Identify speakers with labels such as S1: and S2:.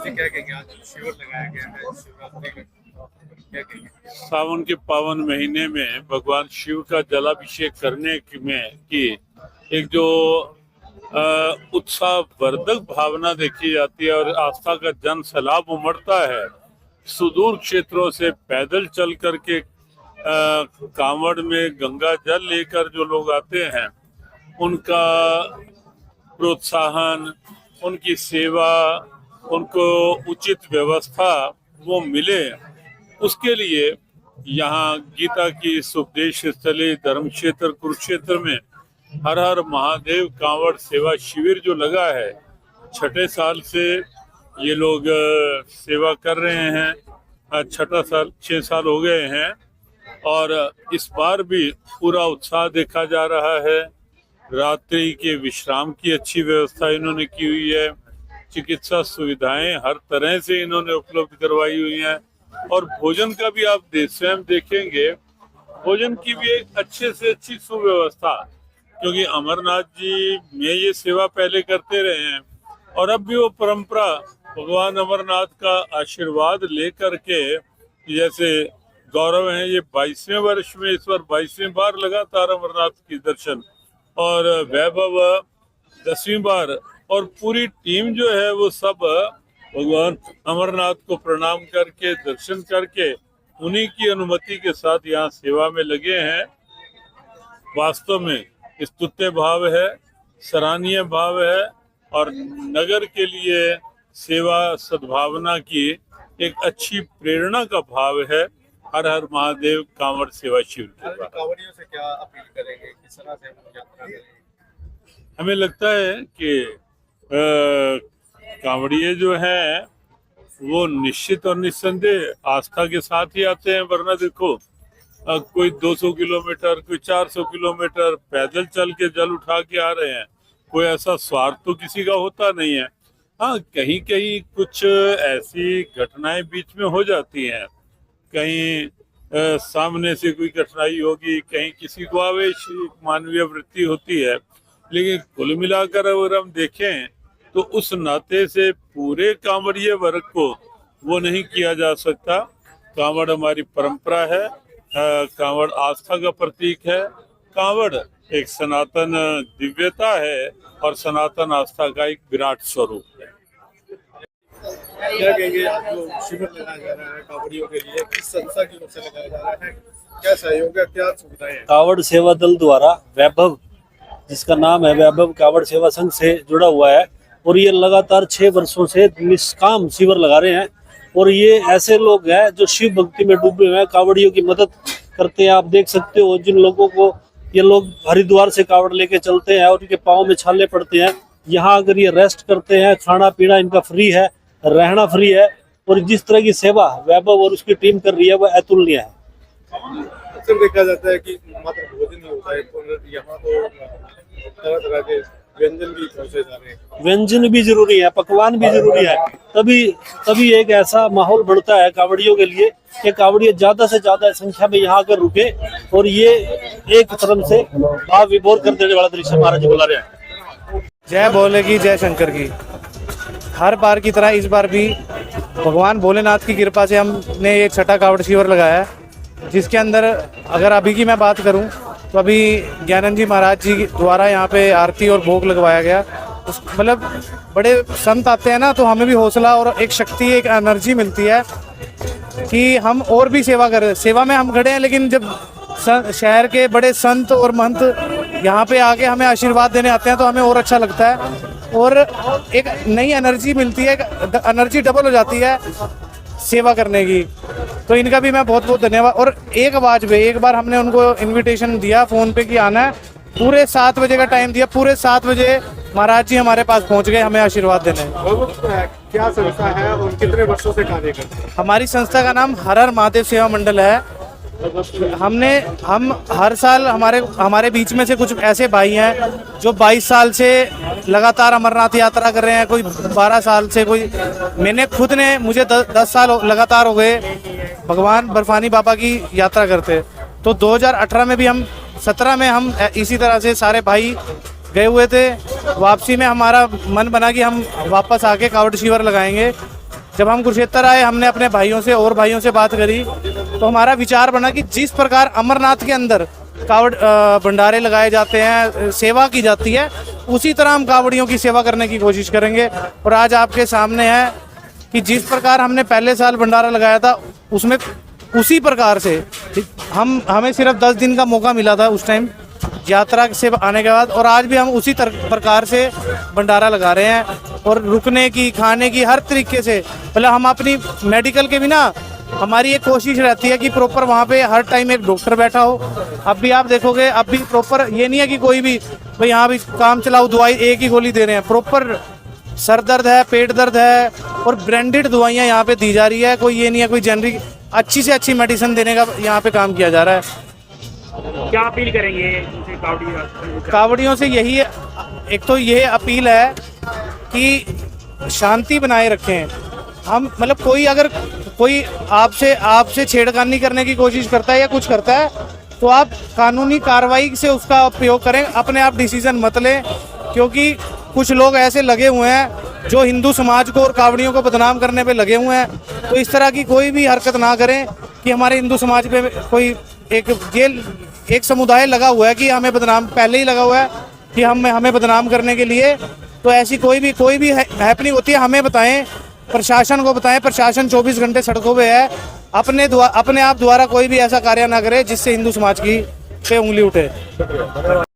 S1: जी क्या कहेंगे, आज शिविर लगाया गया है शिवरात्रि का, क्या कहेंगे?
S2: सावन के पावन महीने में भगवान शिव का जलाभिषेक करने में की एक जो उत्साहवर्धक भावना देखी जाती है और आस्था का जन सैलाब उमड़ता है। सुदूर क्षेत्रों से पैदल चल करके कांवड़ में गंगा जल लेकर जो लोग आते हैं, उनका प्रोत्साहन, उनकी सेवा, उनको उचित व्यवस्था वो मिले, उसके लिए यहाँ गीता की इस उपदेश स्थली धर्म क्षेत्र कुरुक्षेत्र में हर हर महादेव कांवड़ सेवा शिविर जो लगा है, छठे साल से ये लोग सेवा कर रहे हैं। छठा साल, 6 साल हो गए हैं और इस बार भी पूरा उत्साह देखा जा रहा है। रात्रि के विश्राम की अच्छी व्यवस्था इन्होंने की हुई है। चिकित्सा सुविधाएं हर तरह से इन्होंने उपलब्ध करवाई हुई हैं और भोजन का भी आप स्वयं देखेंगे, भोजन की भी एक अच्छे से अच्छी सुव्यवस्था, क्योंकि अमरनाथ जी में ये सेवा पहले करते रहे हैं और अब भी वो परंपरा भगवान अमरनाथ का आशीर्वाद लेकर के, जैसे गौरव है ये 22वें वर्ष में, इस बार 22वें बार लगातार अमरनाथ की दर्शन, और वैभव 10वीं बार, और पूरी टीम जो है वो सब भगवान अमरनाथ को प्रणाम करके दर्शन करके उन्हीं की अनुमति के साथ यहाँ सेवा में लगे हैं। वास्तव में स्तुत्य भाव है, सराहनीय भाव है और नगर के लिए सेवा सद्भावना की एक अच्छी प्रेरणा का भाव है। हर हर महादेव कांवड़ सेवा शिविर के बाद
S1: कांवड़ियों से क्या अपील करेंगे, किस तरह से हम यात्रा करेंगे?
S2: हमें लगता है कि कांवड़िए जो हैं वो निश्चित और निस्संदेह आस्था के साथ ही आते हैं, वरना देखो कोई 200 किलोमीटर, कोई 400 किलोमीटर पैदल चल के जल उठा के आ रहे हैं, कोई ऐसा स्वार्थ तो किसी का होता नहीं है। हाँ, कहीं कहीं कुछ ऐसी घटनाएं बीच में हो जाती हैं, कहीं सामने से कोई कठिनाई होगी, कहीं किसी को आवेश मानवीय वृत्ति होती है, लेकिन कुल मिलाकर अगर हम देखें तो उस नाते से पूरे कांवड़िए वर्ग को वो नहीं किया जा सकता। कांवड़ हमारी परंपरा है, कांवड़ आस्था का प्रतीक है, कांवड़ एक सनातन दिव्यता है और सनातन आस्था का एक विराट स्वरूप है।
S1: क्या कहेंगे, जो शिविर लगाया जा रहा है कांवड़ियों के लिए, किस संस्था की ओर से लगाया जा रहा है, क्या सहयोग है, क्या सुविधाएं हैं?
S3: कांवड़ सेवा दल द्वारा वैभव, जिसका नाम है वैभव कांवड़ सेवा संघ से जुड़ा हुआ है और ये लगातार 6 वर्षों से निष्काम शिविर लगा रहे हैं। और ये ऐसे लोग हैं जो शिव भक्ति में डूबे हुए हैं, कांवड़ियों की मदद करते हैं। आप देख सकते हो जिन लोगों को ये लोग हरिद्वार से कांवड़ लेके चलते हैं और उनके पाँव में छाले पड़ते हैं, यहाँ अगर ये रेस्ट करते हैं, खाना पीना इनका फ्री है, रहना फ्री है, और जिस तरह की सेवा वैभव और उसकी टीम कर रही है वह अतुलनीय है।
S1: अक्सर देखा जाता है कि मात्र भोजन ही होता है, तो यहाँ तो तरह तरह के व्यंजन भी परोसे जा रहे हैं।
S3: व्यंजन भी जरूरी है, पकवान भी जरूरी है, तभी एक ऐसा माहौल बनता है कांवड़ियों के लिए कि कांवड़िये ज्यादा से ज्यादा संख्या में यहाँ आकर रुके और ये एक तरफ से भाव विभोर कर देने वाला दृश्य महाराज जी बुला रहे हैं।
S4: जय भोले की, जय शंकर की। हर बार की तरह इस बार भी भगवान भोलेनाथ की कृपा से हमने ये छठा कांवड़ शिविर लगाया है, जिसके अंदर अगर अभी की मैं बात करूं तो अभी ज्ञानंद जी महाराज जी द्वारा यहाँ पे आरती और भोग लगवाया गया। मतलब बड़े संत आते हैं ना, तो हमें भी हौसला और एक शक्ति, एक एनर्जी मिलती है कि हम और भी सेवा करें। सेवा में हम खड़े हैं, लेकिन जब शहर के बड़े संत और महंत यहाँ पे आके हमें आशीर्वाद देने आते हैं तो हमें और अच्छा लगता है और एक नई एनर्जी मिलती है, एनर्जी डबल हो जाती है सेवा करने की। तो इनका भी मैं बहुत बहुत धन्यवाद। और एक बार हमने उनको इनविटेशन दिया फ़ोन पे कि आना है, पूरे 7 बजे का टाइम दिया, पूरे 7 बजे महाराज जी हमारे पास पहुंच गए हमें आशीर्वाद देने।
S1: क्या संस्था है और कितने वर्षों से कार्य करते हैं?
S4: हमारी संस्था का नाम हर हर महादेव सेवा मंडल है। हम हर साल हमारे बीच में से कुछ ऐसे भाई हैं जो 22 साल से लगातार अमरनाथ यात्रा कर रहे हैं, कोई 12 साल से, कोई मुझे 10 साल लगातार हो गए भगवान बर्फानी बाबा की यात्रा करते। तो 2018 में भी 17 में हम इसी तरह से सारे भाई गए हुए थे। वापसी में हमारा मन बना कि हम वापस आके कांवड़ शिविर लगाएंगे जब हम कुरुक्षेत्र आए, हमने अपने भाइयों से और भाइयों से बात करी, तो हमारा विचार बना कि जिस प्रकार अमरनाथ के अंदर कावड़ भंडारे लगाए जाते हैं, सेवा की जाती है, उसी तरह हम कावड़ियों की सेवा करने की कोशिश करेंगे। और आज आपके सामने है कि जिस प्रकार हमने पहले साल भंडारा लगाया था, उसमें उसी प्रकार से हमें सिर्फ 10 दिन का मौका मिला था उस टाइम यात्रा से आने के बाद, और आज भी हम उसी प्रकार से भंडारा लगा रहे हैं। और रुकने की, खाने की, हर तरीके से, मतलब हम अपनी मेडिकल के भी ना, हमारी एक कोशिश रहती है कि प्रॉपर वहाँ पे हर टाइम एक डॉक्टर बैठा हो। अब भी आप देखोगे, अब भी प्रॉपर ये नहीं है कि कोई भी भाई यहाँ भी काम चलाओ दवाई एक ही गोली दे रहे हैं। प्रॉपर सर दर्द है, पेट दर्द है, और ब्रांडेड दवाइयाँ यहाँ पे दी जा रही है। कोई ये नहीं है कोई जेनरिक, अच्छी से अच्छी मेडिसिन देने का यहाँ पे काम किया जा रहा है।
S5: क्या अपील करेंगे
S4: कावड़ियों से? यही है, एक तो ये अपील है कि शांति बनाए रखें। हम मतलब कोई अगर कोई आपसे छेड़खानी करने की कोशिश करता है या कुछ करता है, तो आप कानूनी कार्रवाई से उसका उपयोग करें, अपने आप डिसीजन मत लें। क्योंकि कुछ लोग ऐसे लगे हुए हैं जो हिंदू समाज को और कावड़ियों को बदनाम करने पे लगे हुए हैं। तो इस तरह की कोई भी हरकत ना करें कि हमारे हिंदू समाज पे कोई एक समुदाय लगा हुआ है कि हमें बदनाम, पहले ही लगा हुआ है कि हमें बदनाम करने के लिए। तो ऐसी कोई भी हैपनिंग होती है, हमें बताएं, प्रशासन को बताएं। प्रशासन 24 घंटे सड़कों पे है। अपने आप द्वारा कोई भी ऐसा कार्य ना करे जिससे हिंदू समाज की पे उंगली उठे।